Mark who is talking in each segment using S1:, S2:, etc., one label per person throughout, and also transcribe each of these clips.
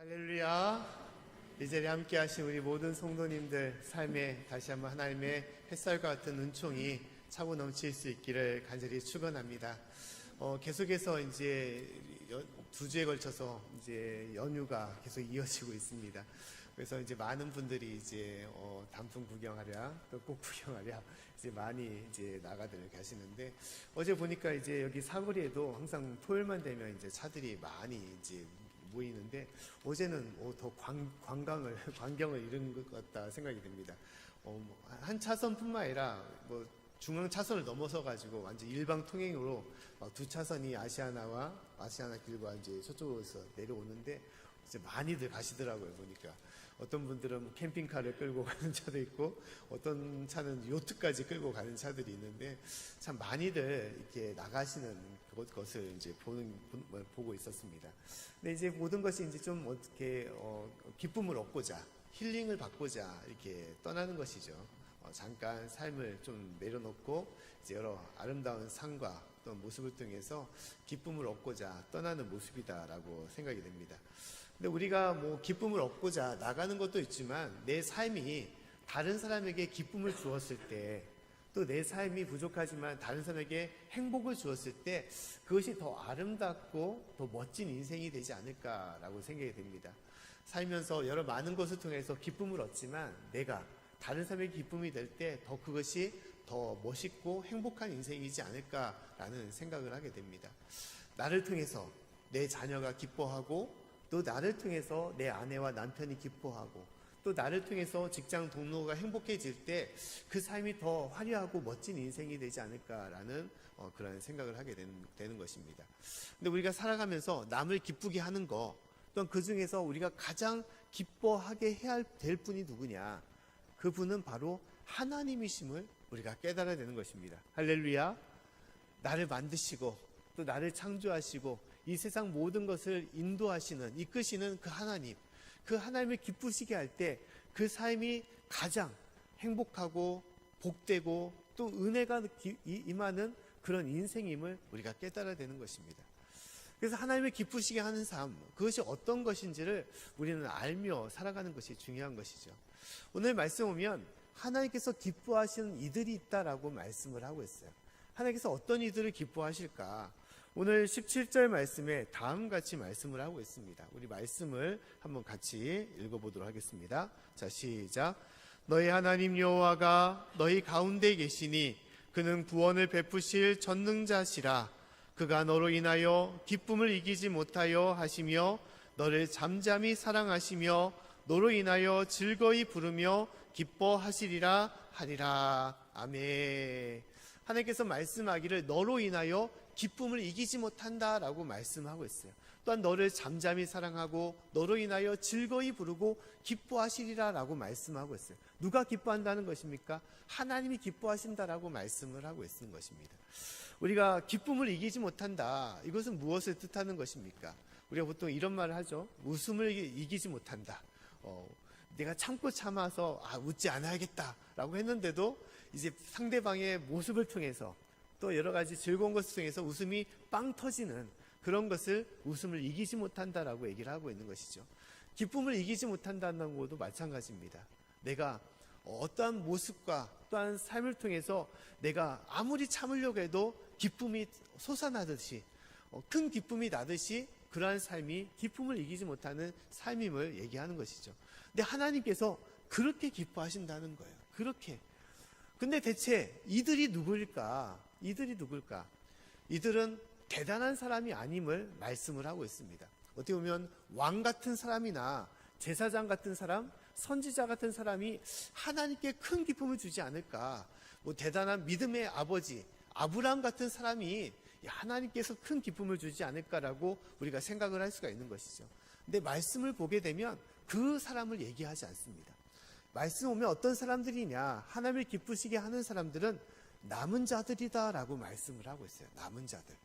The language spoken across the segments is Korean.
S1: 할렐루야. 이 자리에 함께 하신 우리 모든 성도님들 삶에 다시 한번 하나님의 햇살과 같은 은총이 차고 넘칠 수 있기를 간절히 축원합니다. 계속해서 이제 2주에 걸쳐서 이제 연휴가 계속 이어지고 있습니다. 그래서 이제 많은 분들이 이제 단풍 구경하랴 또 꽃 구경하랴 이제 많이 이제 나가들 가시는데, 어제 보니까 이제 여기 사거리에도 항상 토요일만 되면 이제 차들이 많이 이제 모이는데, 어제는 더 광경을 이룬 것 같다 생각이 듭니다. 한 차선뿐만 아니라 중앙 차선을 넘어서 가지고 완전 일방 통행으로 두 차선이 아시아나 길과 이제 저쪽으로서 내려오는데 이제 많이들 가시더라고요. 보니까 어떤 분들은 캠핑카를 끌고 가는 차도 있고, 어떤 차는 요트까지 끌고 가는 차들이 있는데, 참 많이들 이렇게 나가시는 것을 이제 보고 있었습니다. 근데 이제 모든 것이 이제 좀 어떻게 기쁨을 얻고자, 힐링을 받고자 이렇게 떠나는 것이죠. 잠깐 삶을 좀 내려놓고 이제 여러 아름다운 상과 또 모습을 통해서 기쁨을 얻고자 떠나는 모습이다라고 생각이 됩니다. 근데 우리가 기쁨을 얻고자 나가는 것도 있지만, 내 삶이 다른 사람에게 기쁨을 주었을 때, 또 내 삶이 부족하지만 다른 사람에게 행복을 주었을 때, 그것이 더 아름답고 더 멋진 인생이 되지 않을까라고 생각이 됩니다. 살면서 여러 많은 것을 통해서 기쁨을 얻지만, 내가 다른 사람에게 기쁨이 될 때 더 그것이 더 멋있고 행복한 인생이지 않을까라는 생각을 하게 됩니다. 나를 통해서 내 자녀가 기뻐하고, 또 나를 통해서 내 아내와 남편이 기뻐하고, 또 나를 통해서 직장 동료가 행복해질 때 그 삶이 더 화려하고 멋진 인생이 되지 않을까라는 그런 생각을 하게 되는 것입니다. 근데 우리가 살아가면서 남을 기쁘게 하는 것, 또한 그 중에서 우리가 가장 기뻐하게 해야 될 분이 누구냐? 그분은 바로 하나님이심을 우리가 깨달아야 되는 것입니다. 할렐루야. 나를 만드시고 또 나를 창조하시고 이 세상 모든 것을 인도하시는, 이끄시는 그 하나님, 그 하나님을 기쁘시게 할 때 그 삶이 가장 행복하고 복되고 또 은혜가 임하는 그런 인생임을 우리가 깨달아야 되는 것입니다. 그래서 하나님을 기쁘시게 하는 삶, 그것이 어떤 것인지를 우리는 알며 살아가는 것이 중요한 것이죠. 오늘 말씀 보면 하나님께서 기뻐하시는 이들이 있다라고 말씀을 하고 있어요. 하나님께서 어떤 이들을 기뻐하실까? 오늘 17절 말씀에 다음같이 말씀을 하고 있습니다. 우리 말씀을 한번 같이 읽어보도록 하겠습니다. 자, 시작. 너희 하나님 여호와가 너희 가운데 계시니 그는 구원을 베푸실 전능자시라. 그가 너로 인하여 기쁨을 이기지 못하여 하시며 너를 잠잠히 사랑하시며 너로 인하여 즐거이 부르며 기뻐하시리라 하리라. 아멘. 하나님께서 말씀하기를 너로 인하여 기쁨을 이기지 못한다라고 말씀하고 있어요. 또한 너를 잠잠히 사랑하고 너로 인하여 즐거이 부르고 기뻐하시리라라고 말씀하고 있어요. 누가 기뻐한다는 것입니까? 하나님이 기뻐하신다라고 말씀을 하고 있는 것입니다. 우리가 기쁨을 이기지 못한다, 이것은 무엇을 뜻하는 것입니까? 우리가 보통 이런 말을 하죠. 웃음을 이기지 못한다. 내가 참아서 웃지 않아야겠다라고 했는데도 이제 상대방의 모습을 통해서 또 여러 가지 즐거운 것을 통해서 웃음이 빵 터지는 그런 것을 웃음을 이기지 못한다라고 얘기를 하고 있는 것이죠. 기쁨을 이기지 못한다는 것도 마찬가지입니다. 내가 어떠한 모습과 또한 삶을 통해서 내가 아무리 참으려고 해도 기쁨이 솟아나듯이, 큰 기쁨이 나듯이 그러한 삶이 기쁨을 이기지 못하는 삶임을 얘기하는 것이죠. 근데 하나님께서 그렇게 기뻐하신다는 거예요. 그렇게. 근데 대체 이들이 누구일까? 이들은 대단한 사람이 아님을 말씀을 하고 있습니다. 어떻게 보면 왕 같은 사람이나 제사장 같은 사람, 선지자 같은 사람이 하나님께 큰 기쁨을 주지 않을까? 대단한 믿음의 아버지 아브라함 같은 사람이 하나님께서 큰 기쁨을 주지 않을까라고 우리가 생각을 할 수가 있는 것이죠. 근데 말씀을 보게 되면 그 사람을 얘기하지 않습니다. 말씀 보면 어떤 사람들이냐? 하나님을 기쁘시게 하는 사람들은 남은 자들이다라고 말씀을 하고 있어요. 남은 자들.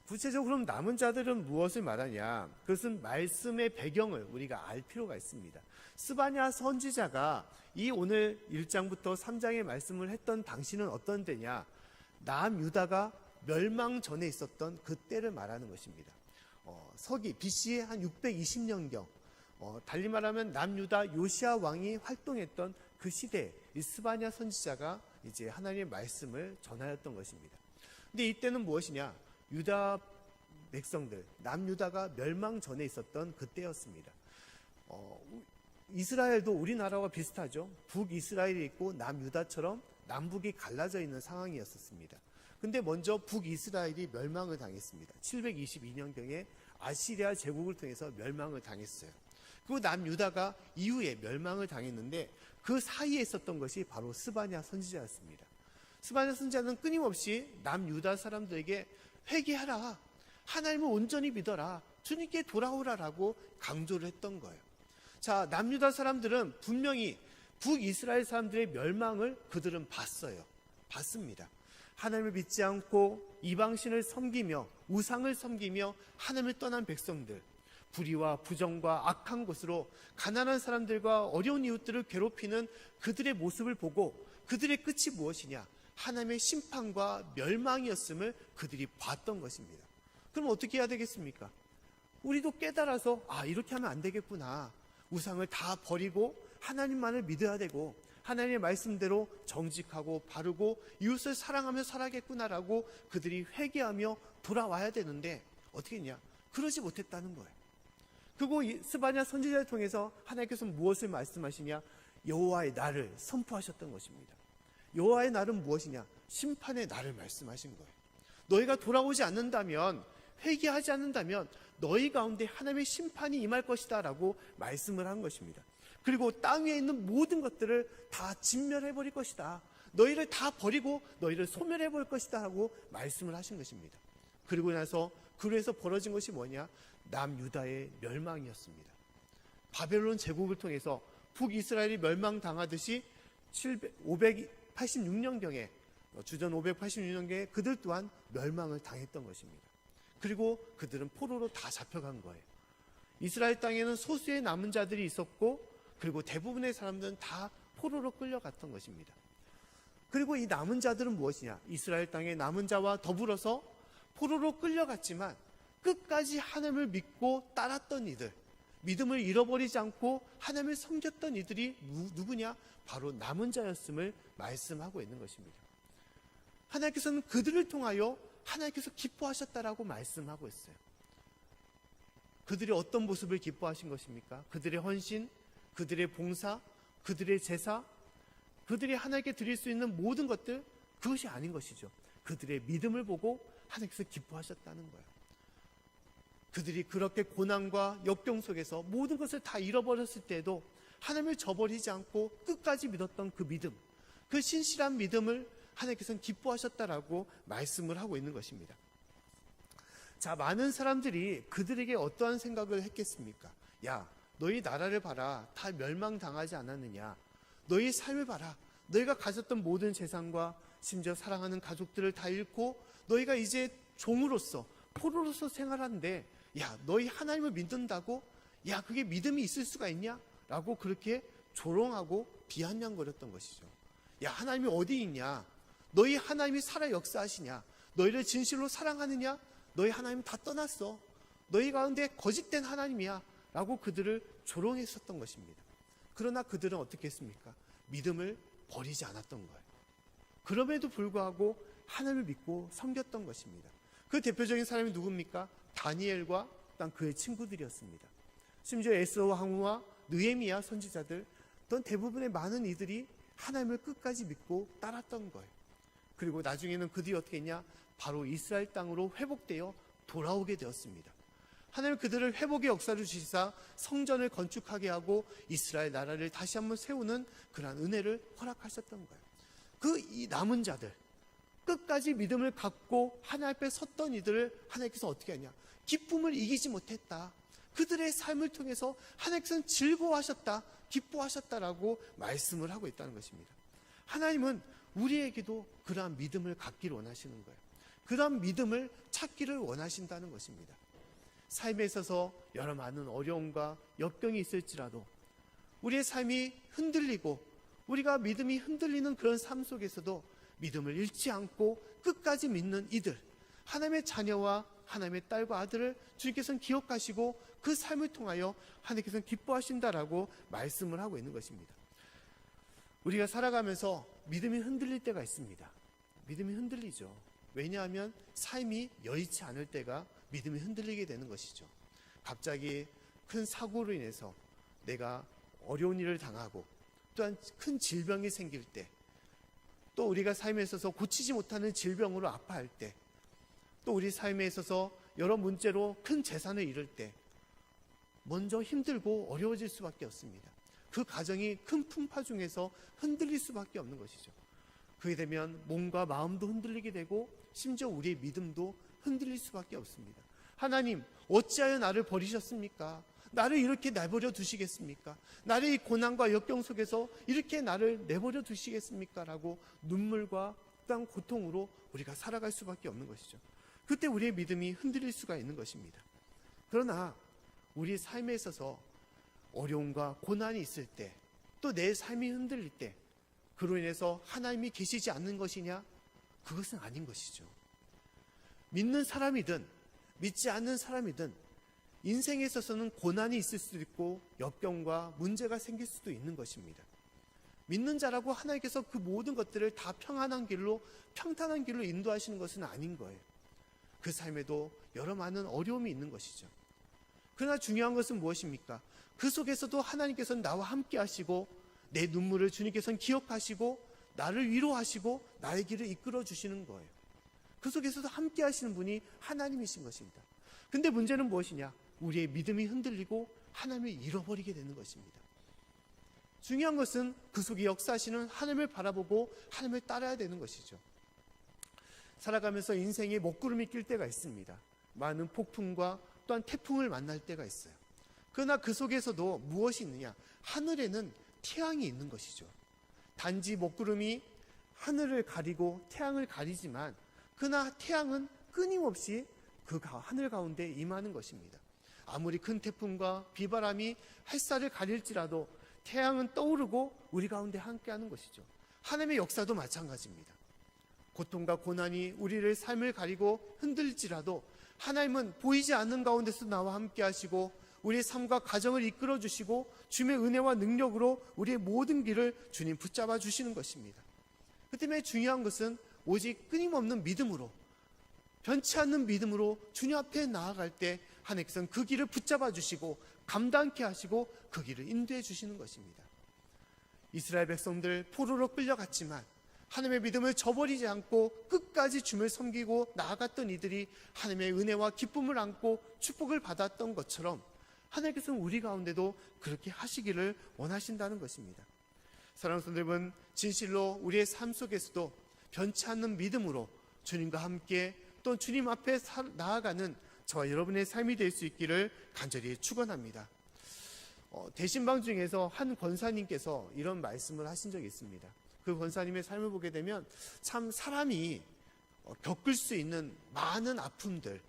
S1: 구체적으로 그럼 남은 자들은 무엇을 말하냐? 그것은 말씀의 배경을 우리가 알 필요가 있습니다. 스바냐 선지자가 이 오늘 1장부터 3장의 말씀을 했던 당시는 어떤 때냐? 남유다가 멸망 전에 있었던 그때를 말하는 것입니다. 서기 BC의 한 620년경 달리 말하면 남유다 요시야 왕이 활동했던 그 시대에 이 스바냐 선지자가 이제 하나님의 말씀을 전하였던 것입니다. 근데 이때는 무엇이냐? 유다 백성들, 남유다가 멸망 전에 있었던 그때였습니다. 이스라엘도 우리나라와 비슷하죠. 북이스라엘이 있고 남유다처럼 남북이 갈라져 있는 상황이었습니다. 근데 먼저 북이스라엘이 멸망을 당했습니다. 722년경에 아시리아 제국을 통해서 멸망을 당했어요. 그리고 남유다가 이후에 멸망을 당했는데 그 사이에 있었던 것이 바로 스바냐 선지자였습니다. 스바냐 선지자는 끊임없이 남유다 사람들에게 회개하라, 하나님을 온전히 믿어라, 주님께 돌아오라라고 강조를 했던 거예요. 자, 남유다 사람들은 분명히 북이스라엘 사람들의 멸망을 그들은 봤습니다. 하나님을 믿지 않고 이방신을 섬기며 우상을 섬기며 하나님을 떠난 백성들, 불의와 부정과 악한 곳으로 가난한 사람들과 어려운 이웃들을 괴롭히는 그들의 모습을 보고 그들의 끝이 무엇이냐? 하나님의 심판과 멸망이었음을 그들이 봤던 것입니다. 그럼 어떻게 해야 되겠습니까? 우리도 깨달아서 이렇게 하면 안 되겠구나. 우상을 다 버리고 하나님만을 믿어야 되고 하나님의 말씀대로 정직하고 바르고 이웃을 사랑하며 살아야겠구나라고 그들이 회개하며 돌아와야 되는데 어떻게 했냐? 그러지 못했다는 거예요. 그리고 스바냐 선지자를 통해서 하나님께서 무엇을 말씀하시냐? 여호와의 날을 선포하셨던 것입니다. 여호와의 날은 무엇이냐? 심판의 날을 말씀하신 거예요. 너희가 돌아오지 않는다면, 회개하지 않는다면 너희 가운데 하나님의 심판이 임할 것이다 라고 말씀을 한 것입니다. 그리고 땅 위에 있는 모든 것들을 다 진멸해버릴 것이다. 너희를 다 버리고 너희를 소멸해버릴 것이다 라고 말씀을 하신 것입니다. 그리고 나서 그래서 벌어진 것이 뭐냐? 남유다의 멸망이었습니다. 바벨론 제국을 통해서 북이스라엘이 멸망당하듯이 586년경에 주전 586년경에 그들 또한 멸망을 당했던 것입니다. 그리고 그들은 포로로 다 잡혀간 거예요. 이스라엘 땅에는 소수의 남은 자들이 있었고 그리고 대부분의 사람들은 다 포로로 끌려갔던 것입니다. 그리고 이 남은 자들은 무엇이냐? 이스라엘 땅의 남은 자와 더불어서 포로로 끌려갔지만 끝까지 하나님을 믿고 따랐던 이들, 믿음을 잃어버리지 않고 하나님을 섬겼던 이들이 누구냐? 바로 남은 자였음을 말씀하고 있는 것입니다. 하나님께서는 그들을 통하여 하나님께서 기뻐하셨다라고 말씀하고 있어요. 그들이 어떤 모습을 기뻐하신 것입니까? 그들의 헌신, 그들의 봉사, 그들의 제사, 그들이 하나님께 드릴 수 있는 모든 것들, 그것이 아닌 것이죠. 그들의 믿음을 보고 하나님께서 기뻐하셨다는 거예요. 그들이 그렇게 고난과 역경 속에서 모든 것을 다 잃어버렸을 때에도 하나님을 저버리지 않고 끝까지 믿었던 그 믿음, 그 신실한 믿음을 하나님께서는 기뻐하셨다라고 말씀을 하고 있는 것입니다. 자, 많은 사람들이 그들에게 어떠한 생각을 했겠습니까? 야, 너희 나라를 봐라. 다 멸망당하지 않았느냐? 너희 삶을 봐라. 너희가 가졌던 모든 재산과 심지어 사랑하는 가족들을 다 잃고 너희가 이제 종으로서 포로로서 생활하는데 야, 너희 하나님을 믿는다고? 야, 그게 믿음이 있을 수가 있냐? 라고 그렇게 조롱하고 비아냥거렸던 것이죠. 야, 하나님이 어디 있냐? 너희 하나님이 살아 역사하시냐? 너희를 진실로 사랑하느냐? 너희 하나님 다 떠났어. 너희 가운데 거짓된 하나님이야. 라고 그들을 조롱했었던 것입니다. 그러나 그들은 어떻게 했습니까? 믿음을 버리지 않았던 거예요. 그럼에도 불구하고 하나님을 믿고 섬겼던 것입니다. 그 대표적인 사람이 누굽니까? 다니엘과 그의 친구들이었습니다. 심지어 에스더와 항우와 느헤미야 선지자들 또한 대부분의 많은 이들이 하나님을 끝까지 믿고 따랐던 거예요. 그리고 나중에는 그들이 어떻게 했냐? 바로 이스라엘 땅으로 회복되어 돌아오게 되었습니다. 하나님은 그들을 회복의 역사를 주시사 성전을 건축하게 하고 이스라엘 나라를 다시 한번 세우는 그러한 은혜를 허락하셨던 거예요. 이 남은 자들, 끝까지 믿음을 갖고 하나님 앞에 섰던 이들을 하나님께서 어떻게 하냐? 기쁨을 이기지 못했다. 그들의 삶을 통해서 하나님께서는 즐거워하셨다, 기뻐하셨다라고 말씀을 하고 있다는 것입니다. 하나님은 우리에게도 그러한 믿음을 갖기를 원하시는 거예요. 그러한 믿음을 찾기를 원하신다는 것입니다. 삶에 있어서 여러 많은 어려움과 역경이 있을지라도 우리의 삶이 흔들리고 우리가 믿음이 흔들리는 그런 삶 속에서도 믿음을 잃지 않고 끝까지 믿는 이들, 하나님의 자녀와 하나님의 딸과 아들을 주님께서는 기억하시고 그 삶을 통하여 하나님께서는 기뻐하신다라고 말씀을 하고 있는 것입니다. 우리가 살아가면서 믿음이 흔들릴 때가 있습니다. 믿음이 흔들리죠. 왜냐하면 삶이 여의치 않을 때가 믿음이 흔들리게 되는 것이죠. 갑자기 큰 사고로 인해서 내가 어려운 일을 당하고, 또한 큰 질병이 생길 때, 또 우리가 삶에 있어서 고치지 못하는 질병으로 아파할 때, 또 우리 삶에 있어서 여러 문제로 큰 재산을 잃을 때 먼저 힘들고 어려워질 수밖에 없습니다. 그 가정이 큰 풍파 중에서 흔들릴 수밖에 없는 것이죠. 그게 되면 몸과 마음도 흔들리게 되고 심지어 우리의 믿음도 흔들릴 수밖에 없습니다. 하나님, 어찌하여 나를 버리셨습니까? 나를 이렇게 내버려 두시겠습니까? 나를 이 고난과 역경 속에서 이렇게 나를 내버려 두시겠습니까? 라고 눈물과 또한 고통으로 우리가 살아갈 수밖에 없는 것이죠. 그때 우리의 믿음이 흔들릴 수가 있는 것입니다. 그러나 우리 삶에 있어서 어려움과 고난이 있을 때, 또 내 삶이 흔들릴 때, 그로 인해서 하나님이 계시지 않는 것이냐? 그것은 아닌 것이죠. 믿는 사람이든 믿지 않는 사람이든 인생에 있어서는 고난이 있을 수도 있고 역경과 문제가 생길 수도 있는 것입니다. 믿는 자라고 하나님께서 그 모든 것들을 다 평안한 길로, 평탄한 길로 인도하시는 것은 아닌 거예요. 그 삶에도 여러 많은 어려움이 있는 것이죠. 그러나 중요한 것은 무엇입니까? 그 속에서도 하나님께서는 나와 함께 하시고, 내 눈물을 주님께서는 기억하시고 나를 위로하시고 나의 길을 이끌어 주시는 거예요. 그 속에서도 함께 하시는 분이 하나님이신 것입니다. 근데 문제는 무엇이냐? 우리의 믿음이 흔들리고 하나님을 잃어버리게 되는 것입니다. 중요한 것은 그 속에 역사하시는 하나님을 바라보고 하나님을 따라야 되는 것이죠. 살아가면서 인생에 먹구름이 낄 때가 있습니다. 많은 폭풍과 또한 태풍을 만날 때가 있어요. 그러나 그 속에서도 무엇이 있느냐? 하늘에는 태양이 있는 것이죠. 단지 먹구름이 하늘을 가리고 태양을 가리지만, 그러나 태양은 끊임없이 그 하늘 가운데 임하는 것입니다. 아무리 큰 태풍과 비바람이 햇살을 가릴지라도 태양은 떠오르고 우리 가운데 함께하는 것이죠. 하나님의 역사도 마찬가지입니다. 고통과 고난이 우리를 삶을 가리고 흔들지라도 하나님은 보이지 않는 가운데서 나와 함께 하시고 우리의 삶과 가정을 이끌어 주시고 주님의 은혜와 능력으로 우리의 모든 길을 주님 붙잡아 주시는 것입니다. 그 때문에 중요한 것은 오직 끊임없는 믿음으로, 변치 않는 믿음으로 주님 앞에 나아갈 때 하나님께서는 그 길을 붙잡아 주시고 감당케 하시고 그 길을 인도해 주시는 것입니다. 이스라엘 백성들 포로로 끌려갔지만 하나님의 믿음을 저버리지 않고 끝까지 주님을 섬기고 나아갔던 이들이 하나님의 은혜와 기쁨을 안고 축복을 받았던 것처럼 하나님께서는 우리 가운데도 그렇게 하시기를 원하신다는 것입니다. 사랑하는 성도 여러분, 진실로 우리의 삶 속에서도 변치 않는 믿음으로 주님과 함께 또 주님 앞에 나아가는 저와 여러분의 삶이 될 수 있기를 간절히 축원합니다. 대신방 중에서 한 권사님께서 이런 말씀을 하신 적이 있습니다. 그 권사님의 삶을 보게 되면 참 사람이 겪을 수 있는 많은 아픔들,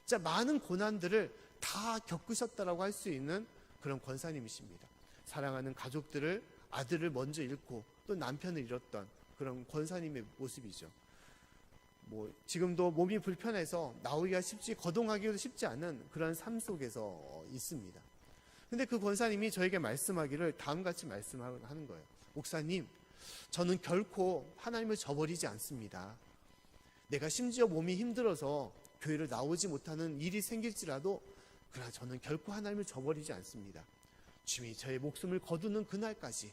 S1: 진짜 많은 고난들을 다 겪으셨다라고 할 수 있는 그런 권사님이십니다. 사랑하는 가족들을, 아들을 먼저 잃고 또 남편을 잃었던 그런 권사님의 모습이죠. 지금도 몸이 불편해서 나오기가 쉽지, 거동하기도 쉽지 않은 그런 삶 속에서 있습니다. 근데 그 권사님이 저에게 말씀하기를 다음같이 말씀하는 거예요. 목사님, 저는 결코 하나님을 저버리지 않습니다. 내가 심지어 몸이 힘들어서 교회를 나오지 못하는 일이 생길지라도 그러나 저는 결코 하나님을 저버리지 않습니다. 주님이 저의 목숨을 거두는 그날까지,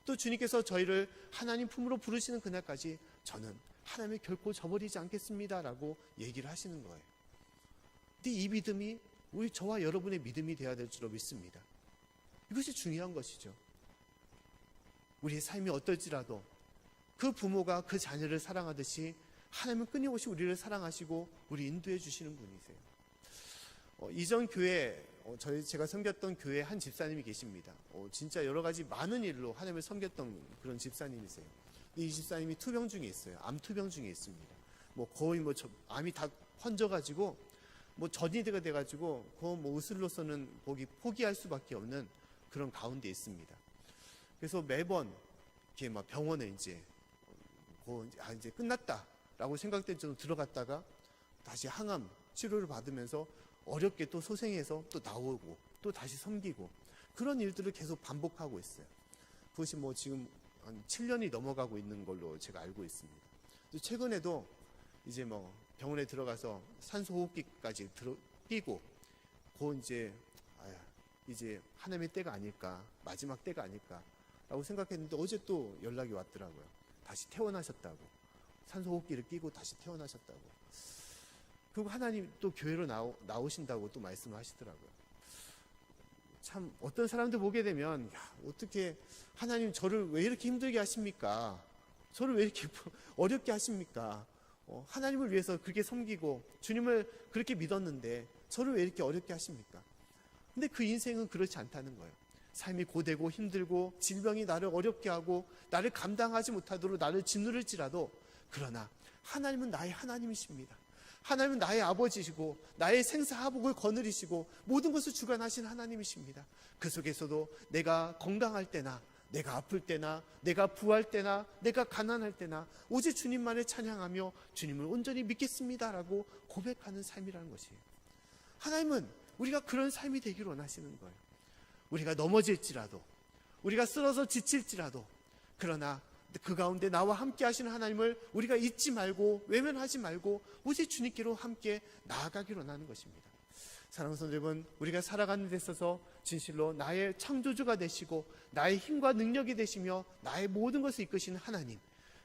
S1: 또 주님께서 저희를 하나님 품으로 부르시는 그날까지 저는 하나님을 결코 저버리지 않겠습니다라고 얘기를 하시는 거예요. 근데 이 믿음이 우리 저와 여러분의 믿음이 되어야 될 줄로 믿습니다. 이것이 중요한 것이죠. 우리의 삶이 어떨지라도 그 부모가 그 자녀를 사랑하듯이 하나님은 끊임없이 우리를 사랑하시고 우리 인도해 주시는 분이세요. 이전 교회, 제가 섬겼던 교회에 한 집사님이 계십니다. 진짜 여러 가지 많은 일로 하나님을 섬겼던 그런 집사님이세요. 이 집사님이 투병 중에 있어요. 암 투병 중에 있습니다. 거의 암이 다 번져가지고 전이가 돼가지고 의술로서는 거기 포기할 수밖에 없는 그런 가운데 있습니다. 그래서 매번 이렇게 병원에 이제 끝났다라고 생각될 정도 들어갔다가 다시 항암 치료를 받으면서 어렵게 또 소생해서 또 나오고 또 다시 섬기고 그런 일들을 계속 반복하고 있어요. 그것이 뭐 지금 한 7년이 넘어가고 있는 걸로 제가 알고 있습니다. 최근에도 이제 뭐 병원에 들어가서 산소호흡기까지 끼고 이제 하나님의 때가 아닐까, 마지막 때가 아닐까라고 생각했는데 어제 또 연락이 왔더라고요. 다시 태어나셨다고, 산소호흡기를 끼고 다시 태어나셨다고. 그리고 하나님 또 교회로 나오신다고 또 말씀을 하시더라고요. 참 어떤 사람들 보게 되면 어떻게 하나님 저를 왜 이렇게 힘들게 하십니까? 저를 왜 이렇게 어렵게 하십니까? 하나님을 위해서 그렇게 섬기고 주님을 그렇게 믿었는데 저를 왜 이렇게 어렵게 하십니까? 근데 그 인생은 그렇지 않다는 거예요. 삶이 고되고 힘들고 질병이 나를 어렵게 하고 나를 감당하지 못하도록 나를 짓누를지라도 그러나 하나님은 나의 하나님이십니다. 하나님은 나의 아버지시고 나의 생사하복을 거느리시고 모든 것을 주관하신 하나님이십니다. 그 속에서도 내가 건강할 때나 내가 아플 때나 내가 부할 때나 내가 가난할 때나 오직 주님만을 찬양하며 주님을 온전히 믿겠습니다라고 고백하는 삶이라는 것이에요. 하나님은 우리가 그런 삶이 되기를 원하시는 거예요. 우리가 넘어질지라도 우리가 쓰러져 지칠지라도 그러나 그 가운데 나와 함께 하시는 하나님을 우리가 잊지 말고 외면하지 말고 오직 주님께로 함께 나아가기를 원하는 것입니다. 사랑하는 성도 여러분, 우리가 살아가는 데 있어서 진실로 나의 창조주가 되시고 나의 힘과 능력이 되시며 나의 모든 것을 이끄시는 하나님,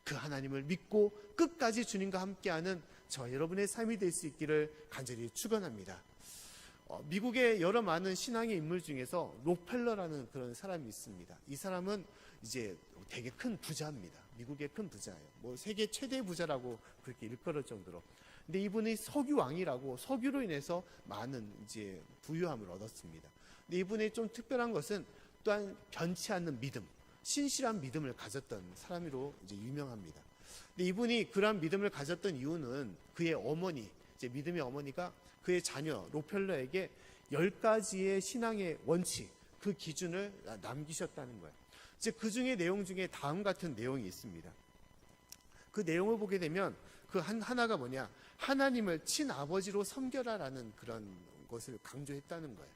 S1: 그 하나님을 믿고 끝까지 주님과 함께하는 저와 여러분의 삶이 될 수 있기를 간절히 축원합니다. 미국의 여러 많은 신앙의 인물 중에서 록펠러라는 그런 사람이 있습니다. 이 사람은 이제 되게 큰 부자입니다. 미국의 큰 부자예요. 뭐 세계 최대 부자라고 그렇게 일컬을 정도로. 근데 이분이 석유왕이라고 석유로 인해서 많은 이제 부유함을 얻었습니다. 근데 이분의 좀 특별한 것은 또한 변치 않는 믿음, 신실한 믿음을 가졌던 사람으로 이제 유명합니다. 근데 이분이 그러한 믿음을 가졌던 이유는 그의 어머니, 이제 믿음의 어머니가 그의 자녀 록펠러에게 10가지의 신앙의 원칙, 그 기준을 남기셨다는 거예요. 이제 그 중에 내용 중에 다음 같은 내용이 있습니다. 그 내용을 보게 되면 그 하나가 뭐냐, 하나님을 친아버지로 섬겨라라는 그런 것을 강조했다는 거예요.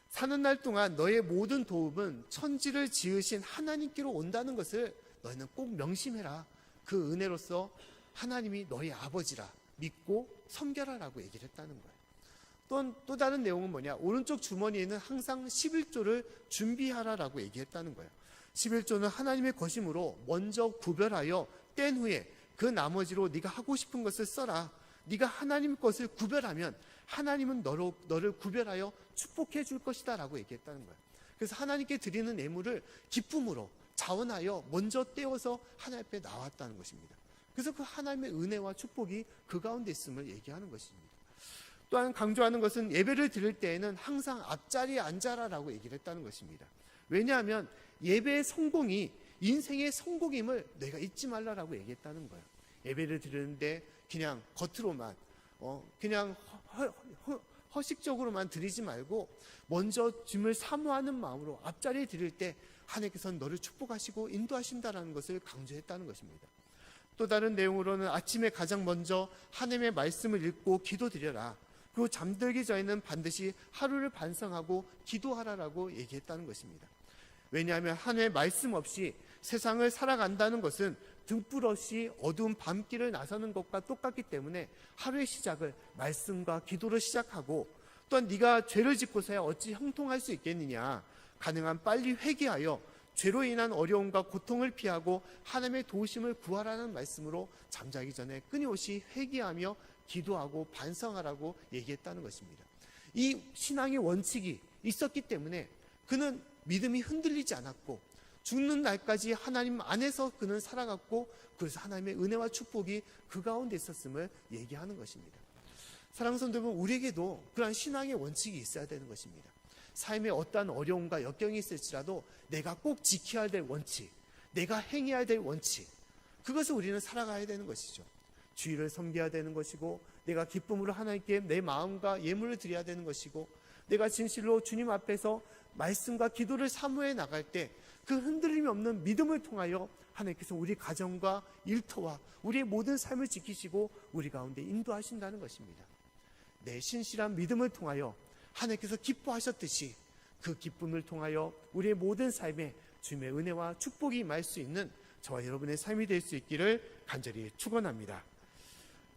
S1: 사는 날 동안 너의 모든 도움은 천지를 지으신 하나님께로 온다는 것을 너희는 꼭 명심해라. 그 은혜로서 하나님이 너의 아버지라 믿고 섬겨라라고 얘기를 했다는 거예요. 또 다른 내용은 뭐냐, 오른쪽 주머니에는 항상 11조를 준비하라라고 얘기했다는 거예요. 11조는 하나님의 것이므로 먼저 구별하여 뗀 후에 그 나머지로 네가 하고 싶은 것을 써라. 네가 하나님 것을 구별하면 하나님은 너를 구별하여 축복해 줄 것이다 라고 얘기했다는 거예요. 그래서 하나님께 드리는 예물을 기쁨으로 자원하여 먼저 떼어서 하나님 앞에 나왔다는 것입니다. 그래서 그 하나님의 은혜와 축복이 그 가운데 있음을 얘기하는 것입니다. 또한 강조하는 것은 예배를 드릴 때에는 항상 앞자리에 앉아라라고 얘기를 했다는 것입니다. 왜냐하면 예배의 성공이 인생의 성공임을 내가 잊지 말라라고 얘기했다는 거예요. 예배를 드리는데 그냥 겉으로만 그냥 허식적으로만 드리지 말고 먼저 주님을 사모하는 마음으로 앞자리에 드릴 때 하나님께서는 너를 축복하시고 인도하신다라는 것을 강조했다는 것입니다. 또 다른 내용으로는 아침에 가장 먼저 하나님의 말씀을 읽고 기도드려라. 그리고 잠들기 전에는 반드시 하루를 반성하고 기도하라라고 얘기했다는 것입니다. 왜냐하면 하나님의 말씀 없이 세상을 살아간다는 것은 등불 없이 어두운 밤길을 나서는 것과 똑같기 때문에 하루의 시작을 말씀과 기도로 시작하고, 또한 네가 죄를 짓고서야 어찌 형통할 수 있겠느냐, 가능한 빨리 회개하여 죄로 인한 어려움과 고통을 피하고 하나님의 도우심을 구하라는 말씀으로 잠자기 전에 끊임없이 회개하며 기도하고 반성하라고 얘기했다는 것입니다. 이 신앙의 원칙이 있었기 때문에 그는 믿음이 흔들리지 않았고 죽는 날까지 하나님 안에서 그는 살아갔고, 그래서 하나님의 은혜와 축복이 그 가운데 있었음을 얘기하는 것입니다. 사랑하는 성도 여러분, 우리에게도 그러한 신앙의 원칙이 있어야 되는 것입니다. 삶에 어떠한 어려움과 역경이 있을지라도 내가 꼭 지켜야 될 원칙, 내가 행해야 될 원칙, 그것을 우리는 살아가야 되는 것이죠. 주의를 섬겨야 되는 것이고, 내가 기쁨으로 하나님께 내 마음과 예물을 드려야 되는 것이고, 내가 진실로 주님 앞에서 말씀과 기도를 사모해 나갈 때 그 흔들림이 없는 믿음을 통하여 하나님께서 우리 가정과 일터와 우리의 모든 삶을 지키시고 우리 가운데 인도하신다는 것입니다. 내 신실한 믿음을 통하여 하나님께서 기뻐하셨듯이 그 기쁨을 통하여 우리의 모든 삶에 주님의 은혜와 축복이 임할 수 있는 저와 여러분의 삶이 될 수 있기를 간절히 축원합니다.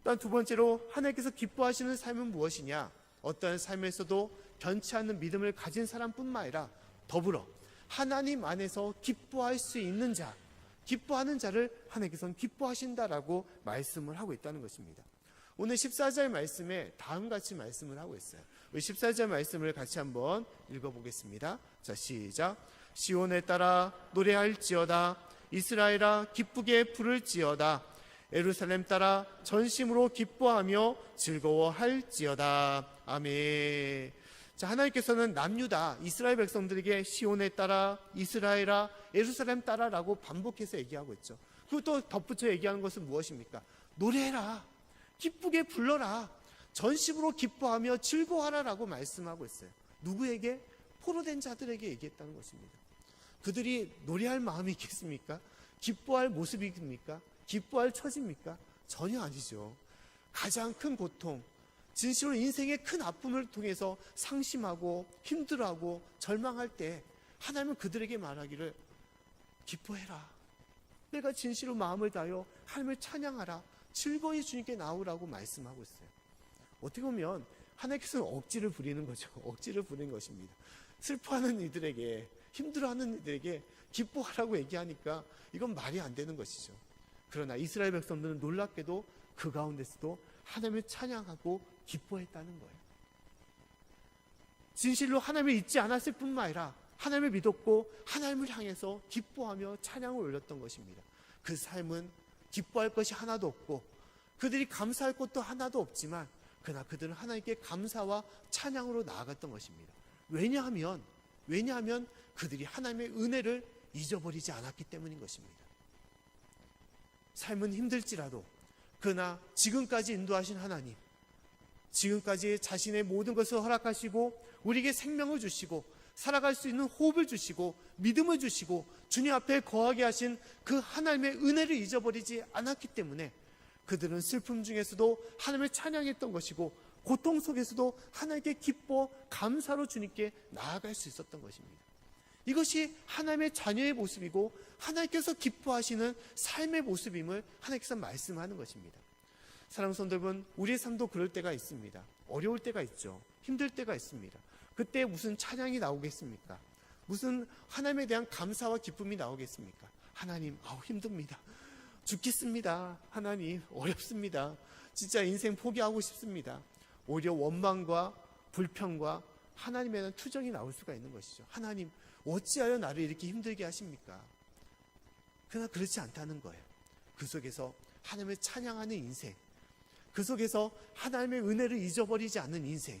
S1: 또한 두 번째로 하나님께서 기뻐하시는 삶은 무엇이냐? 어떠한 삶에서도 변치 않는 믿음을 가진 사람뿐만 아니라 더불어 하나님 안에서 기뻐할 수 있는 자, 기뻐하는 자를 하나님께서는 기뻐하신다라고 말씀을 하고 있다는 것입니다. 오늘 14절 말씀에 다음같이 말씀을 하고 있어요. 우리 14절 말씀을 같이 한번 읽어보겠습니다. 자, 시작. 시온에 따라 노래할지어다. 이스라엘아 기쁘게 부를지어다. 예루살렘 따라 전심으로 기뻐하며 즐거워할지어다. 아멘. 자, 하나님께서는 남유다 이스라엘 백성들에게 시온에 따라, 이스라엘아, 예루살렘 따라라고 반복해서 얘기하고 있죠. 그리고 또 덧붙여 얘기하는 것은 무엇입니까? 노래해라, 기쁘게 불러라, 전심으로 기뻐하며 즐거워하라라고 말씀하고 있어요. 누구에게? 포로된 자들에게 얘기했다는 것입니다. 그들이 노래할 마음이 있겠습니까? 기뻐할 모습입니까? 기뻐할 처지입니까? 전혀 아니죠. 가장 큰 고통, 진실로 인생의 큰 아픔을 통해서 상심하고 힘들어하고 절망할 때 하나님은 그들에게 말하기를 기뻐해라. 내가 진실로 마음을 다하여 하나님을 찬양하라. 즐거이 주님께 나오라고 말씀하고 있어요. 어떻게 보면 하나님께서는 억지를 부리는 거죠. 억지를 부리는 것입니다. 슬퍼하는 이들에게, 힘들어하는 이들에게 기뻐하라고 얘기하니까 이건 말이 안 되는 것이죠. 그러나 이스라엘 백성들은 놀랍게도 그 가운데서도 하나님을 찬양하고 기뻐했다는 거예요. 진실로 하나님을 잊지 않았을 뿐만 아니라 하나님을 믿었고 하나님을 향해서 기뻐하며 찬양을 올렸던 것입니다. 그 삶은 기뻐할 것이 하나도 없고 그들이 감사할 것도 하나도 없지만 그러나 그들은 하나님께 감사와 찬양으로 나아갔던 것입니다. 왜냐하면 그들이 하나님의 은혜를 잊어버리지 않았기 때문인 것입니다. 삶은 힘들지라도 그러나 지금까지 인도하신 하나님, 지금까지 자신의 모든 것을 허락하시고 우리에게 생명을 주시고 살아갈 수 있는 호흡을 주시고 믿음을 주시고 주님 앞에 거하게 하신 그 하나님의 은혜를 잊어버리지 않았기 때문에 그들은 슬픔 중에서도 하나님을 찬양했던 것이고 고통 속에서도 하나님께 기뻐 감사로 주님께 나아갈 수 있었던 것입니다. 이것이 하나님의 자녀의 모습이고 하나님께서 기뻐하시는 삶의 모습임을 하나님께서 말씀하는 것입니다. 사랑하는 성도 여러분, 우리의 삶도 그럴 때가 있습니다. 어려울 때가 있죠. 힘들 때가 있습니다. 그때 무슨 찬양이 나오겠습니까? 무슨 하나님에 대한 감사와 기쁨이 나오겠습니까? 하나님, 힘듭니다. 죽겠습니다. 하나님, 어렵습니다. 진짜 인생 포기하고 싶습니다. 오히려 원망과 불평과 하나님에 대한 투정이 나올 수가 있는 것이죠. 하나님, 어찌하여 나를 이렇게 힘들게 하십니까? 그러나 그렇지 않다는 거예요. 그 속에서 하나님을 찬양하는 인생, 그 속에서 하나님의 은혜를 잊어버리지 않는 인생,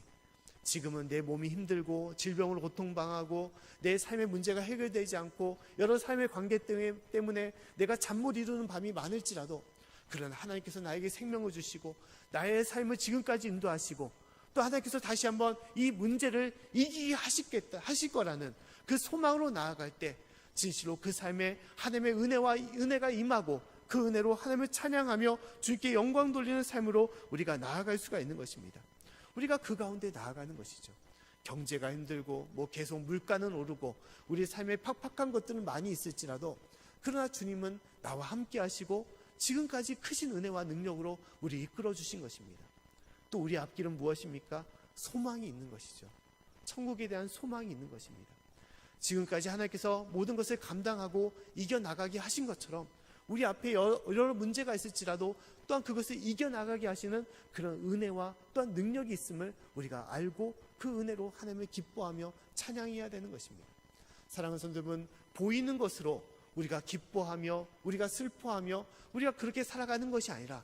S1: 지금은 내 몸이 힘들고 질병으로 고통당하고 내 삶의 문제가 해결되지 않고 여러 삶의 관계 때문에 내가 잠 못 이루는 밤이 많을지라도 그러나 하나님께서 나에게 생명을 주시고 나의 삶을 지금까지 인도하시고 또 하나님께서 다시 한번 이 문제를 이기게 하실 거라는 그 소망으로 나아갈 때 진실로 그 삶에 하나님의 은혜가 임하고 그 은혜로 하나님을 찬양하며 주님께 영광 돌리는 삶으로 우리가 나아갈 수가 있는 것입니다. 우리가 그 가운데 나아가는 것이죠. 경제가 힘들고 계속 물가는 오르고 우리 삶에 팍팍한 것들은 많이 있을지라도 그러나 주님은 나와 함께 하시고 지금까지 크신 은혜와 능력으로 우리 이끌어 주신 것입니다. 또 우리 앞길은 무엇입니까? 소망이 있는 것이죠. 천국에 대한 소망이 있는 것입니다. 지금까지 하나님께서 모든 것을 감당하고 이겨나가게 하신 것처럼 우리 앞에 여러 문제가 있을지라도 또한 그것을 이겨나가게 하시는 그런 은혜와 또한 능력이 있음을 우리가 알고 그 은혜로 하나님을 기뻐하며 찬양해야 되는 것입니다. 사랑하는 성도분, 보이는 것으로 우리가 기뻐하며 우리가 슬퍼하며 우리가 그렇게 살아가는 것이 아니라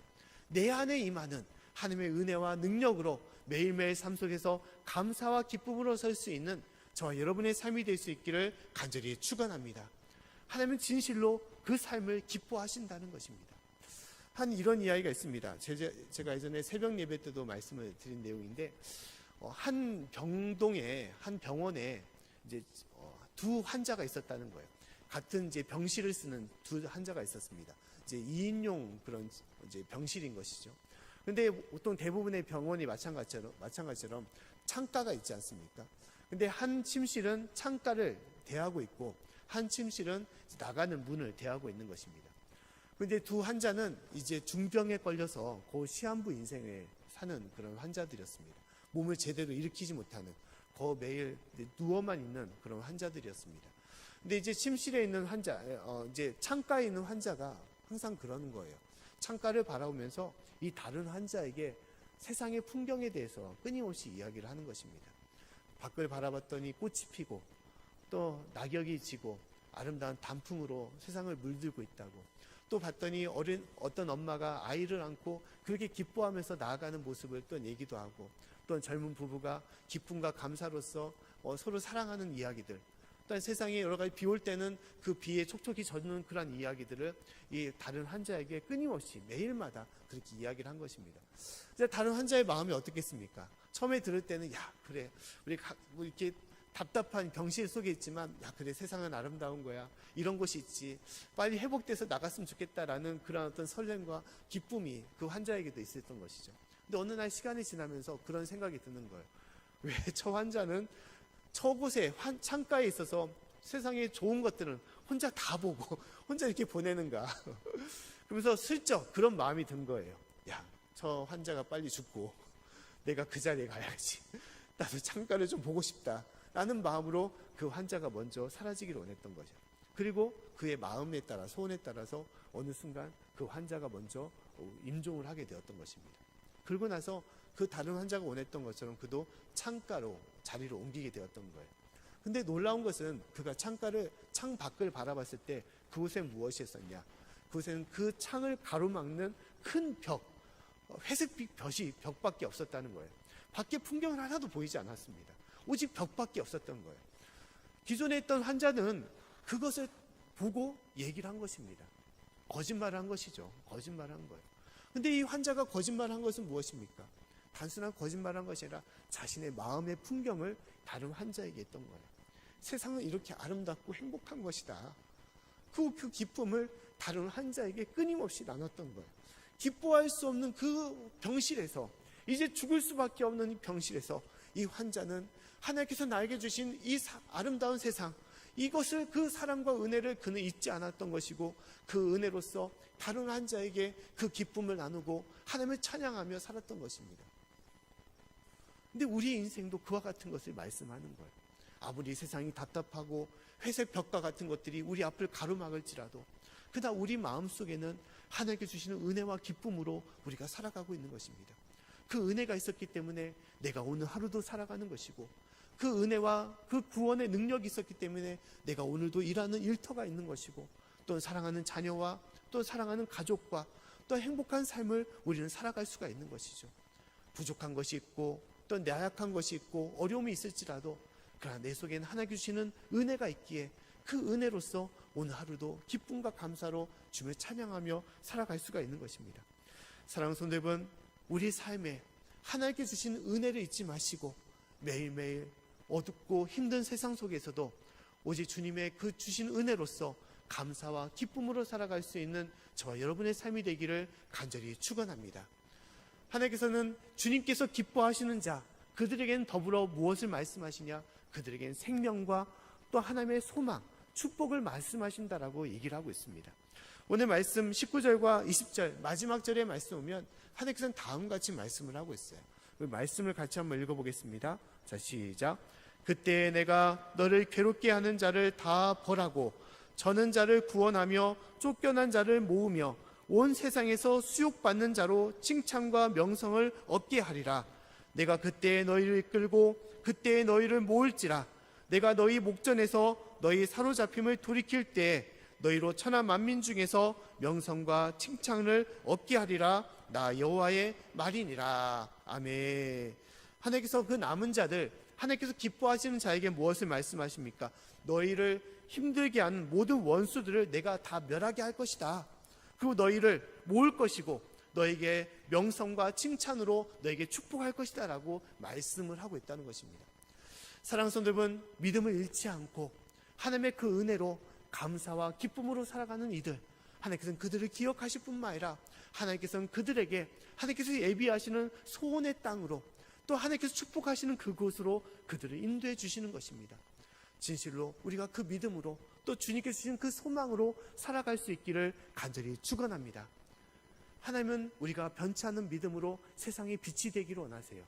S1: 내 안에 임하는 하나님의 은혜와 능력으로 매일매일 삶 속에서 감사와 기쁨으로 설 수 있는 저와 여러분의 삶이 될 수 있기를 간절히 축원합니다. 하나님은 진실로 그 삶을 기뻐하신다는 것입니다. 한 이런 이야기가 있습니다. 제가 예전에 새벽 예배 때도 말씀을 드린 내용인데 한 병동에 한 병원에 이제 두 환자가 있었다는 거예요. 같은 이제 병실을 쓰는 두 환자가 있었습니다. 이제 2인용 그런 이제 병실인 것이죠. 근데 보통 대부분의 병원이 마찬가지처럼 창가가 있지 않습니까? 근데 한 침실은 창가를 대하고 있고 한 침실은 나가는 문을 대하고 있는 것입니다. 근데 두 환자는 이제 중병에 걸려서 그 시한부 인생을 사는 그런 환자들이었습니다. 몸을 제대로 일으키지 못하는 매일 누워만 있는 그런 환자들이었습니다. 근데 이제 침실에 있는 이제 창가에 있는 환자가 항상 그러는 거예요. 창가를 바라보면서 이 다른 환자에게 세상의 풍경에 대해서 끊임없이 이야기를 하는 것입니다. 밖을 바라봤더니 꽃이 피고 또 낙엽이 지고 아름다운 단풍으로 세상을 물들고 있다고, 또 봤더니 어떤 엄마가 아이를 안고 그렇게 기뻐하면서 나아가는 모습을 또 얘기도 하고, 또 젊은 부부가 기쁨과 감사로서 서로 사랑하는 이야기들, 또한 세상에 여러 가지 비 올 때는 그 비에 촉촉이 젖는 그런 이야기들을 이 다른 환자에게 끊임없이 매일마다 그렇게 이야기를 한 것입니다. 이제 다른 환자의 마음이 어떻겠습니까? 처음에 들을 때는 야 그래 우리 뭐 이렇게 답답한 병실 속에 있지만 야 그래 세상은 아름다운 거야, 이런 곳이 있지, 빨리 회복돼서 나갔으면 좋겠다라는 그런 어떤 설렘과 기쁨이 그 환자에게도 있었던 것이죠. 근데 어느 날 시간이 지나면서 그런 생각이 드는 거예요. 왜 저 환자는 저곳에 창가에 있어서 세상에 좋은 것들은 혼자 다 보고 혼자 이렇게 보내는가. 그러면서 슬쩍 그런 마음이 든 거예요. 야, 저 환자가 빨리 죽고 내가 그 자리에 가야지, 나도 창가를 좀 보고 싶다 라는 마음으로 그 환자가 먼저 사라지기를 원했던 거죠. 그리고 그의 마음에 따라 소원에 따라서 어느 순간 그 환자가 먼저 임종을 하게 되었던 것입니다. 그러고 나서 그 다른 환자가 원했던 것처럼 그도 창가로 자리를 옮기게 되었던 거예요. 근데 놀라운 것은 그가 창 밖을 바라봤을 때 그곳에 무엇이 있었냐? 그곳에는 그 창을 가로막는 큰 회색빛 벽밖에 없었다는 거예요. 밖에 풍경은 하나도 보이지 않았습니다. 오직 벽밖에 없었던 거예요. 기존에 있던 환자는 그것을 보고 얘기를 한 것입니다. 거짓말을 한 것이죠. 거짓말을 한 거예요. 근데 이 환자가 거짓말을 한 것은 무엇입니까? 단순한 거짓말을 한 것이 아니라 자신의 마음의 풍경을 다른 환자에게 했던 거예요. 세상은 이렇게 아름답고 행복한 것이다. 그 기쁨을 다른 환자에게 끊임없이 나눴던 거예요. 기뻐할 수 없는 그 병실에서, 이제 죽을 수밖에 없는 이 병실에서 이 환자는 하나님께서 나에게 주신 이 아름다운 세상, 이것을, 그 사랑과 은혜를 그는 잊지 않았던 것이고, 그 은혜로서 다른 환자에게 그 기쁨을 나누고 하나님을 찬양하며 살았던 것입니다. 근데 우리의 인생도 그와 같은 것을 말씀하는 거예요. 아무리 세상이 답답하고 회색 벽과 같은 것들이 우리 앞을 가로막을지라도 그러나 우리 마음속에는 하나님께 주시는 은혜와 기쁨으로 우리가 살아가고 있는 것입니다. 그 은혜가 있었기 때문에 내가 오늘 하루도 살아가는 것이고, 그 은혜와 그 구원의 능력이 있었기 때문에 내가 오늘도 일하는 일터가 있는 것이고, 또 사랑하는 자녀와 또 사랑하는 가족과 또 행복한 삶을 우리는 살아갈 수가 있는 것이죠. 부족한 것이 있고 또 나약한 것이 있고 어려움이 있을지라도 그러나 내 속에는 하나님께 주시는 은혜가 있기에 그 은혜로서 오늘 하루도 기쁨과 감사로 주님을 찬양하며 살아갈 수가 있는 것입니다. 사랑하는 성도 여러분, 우리 삶에 하나님께 주신 은혜를 잊지 마시고 매일매일 어둡고 힘든 세상 속에서도 오직 주님의 그 주신 은혜로서 감사와 기쁨으로 살아갈 수 있는 저와 여러분의 삶이 되기를 간절히 축원합니다. 하나님께서는 주님께서 기뻐하시는 자, 그들에게는 더불어 무엇을 말씀하시냐? 그들에게는 생명과 또 하나님의 소망, 축복을 말씀하신다라고 얘기를 하고 있습니다. 오늘 말씀 19절과 20절 마지막 절에 말씀 오면 하나님께서는 다음같이 말씀을 하고 있어요. 그 말씀을 같이 한번 읽어보겠습니다. 자, 시작. 그때 내가 너를 괴롭게 하는 자를 다 벌하고 저는 자를 구원하며 쫓겨난 자를 모으며 온 세상에서 수욕받는 자로 칭찬과 명성을 얻게 하리라. 내가 그때에 너희를 이끌고 그때에 너희를 모을지라. 내가 너희 목전에서 너희 사로잡힘을 돌이킬 때에 너희로 천하 만민 중에서 명성과 칭찬을 얻게 하리라. 나 여호와의 말이니라. 아멘. 하나님께서 그 남은 자들, 하나님께서 기뻐하시는 자에게 무엇을 말씀하십니까? 너희를 힘들게 하는 모든 원수들을 내가 다 멸하게 할 것이다. 그리고 너희를 모을 것이고 너에게 명성과 칭찬으로 너에게 축복할 것이다 라고 말씀을 하고 있다는 것입니다. 사랑하는 성도 여러분, 믿음을 잃지 않고 하나님의 그 은혜로 감사와 기쁨으로 살아가는 이들, 하나님께서는 그들을 기억하실 뿐만 아니라 하나님께서는 그들에게 하나님께서 예비하시는 소원의 땅으로 또 하나님께서 축복하시는 그곳으로 그들을 인도해 주시는 것입니다. 진실로 우리가 그 믿음으로 또 주님께서 주신 그 소망으로 살아갈 수 있기를 간절히 축원합니다. 하나님은 우리가 변치 않는 믿음으로 세상의 빛이 되기를 원하세요.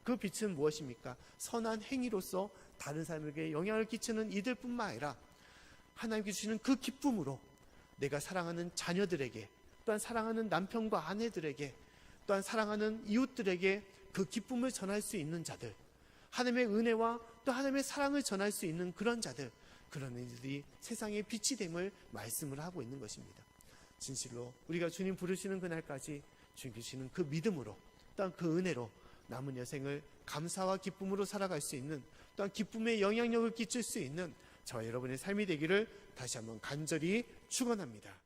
S1: 그 빛은 무엇입니까? 선한 행위로서 다른 사람에게 영향을 끼치는 이들뿐만 아니라 하나님께 주시는 그 기쁨으로 내가 사랑하는 자녀들에게, 또한 사랑하는 남편과 아내들에게, 또한 사랑하는 이웃들에게 그 기쁨을 전할 수 있는 자들, 하나님의 은혜와 또 하나님의 사랑을 전할 수 있는 그런 자들, 그런 이들이 세상의 빛이 됨을 말씀을 하고 있는 것입니다. 진실로 우리가 주님 부르시는 그날까지 주님 주시는 그 믿음으로 또한 그 은혜로 남은 여생을 감사와 기쁨으로 살아갈 수 있는, 또한 기쁨의 영향력을 끼칠 수 있는 저와 여러분의 삶이 되기를 다시 한번 간절히 축원합니다.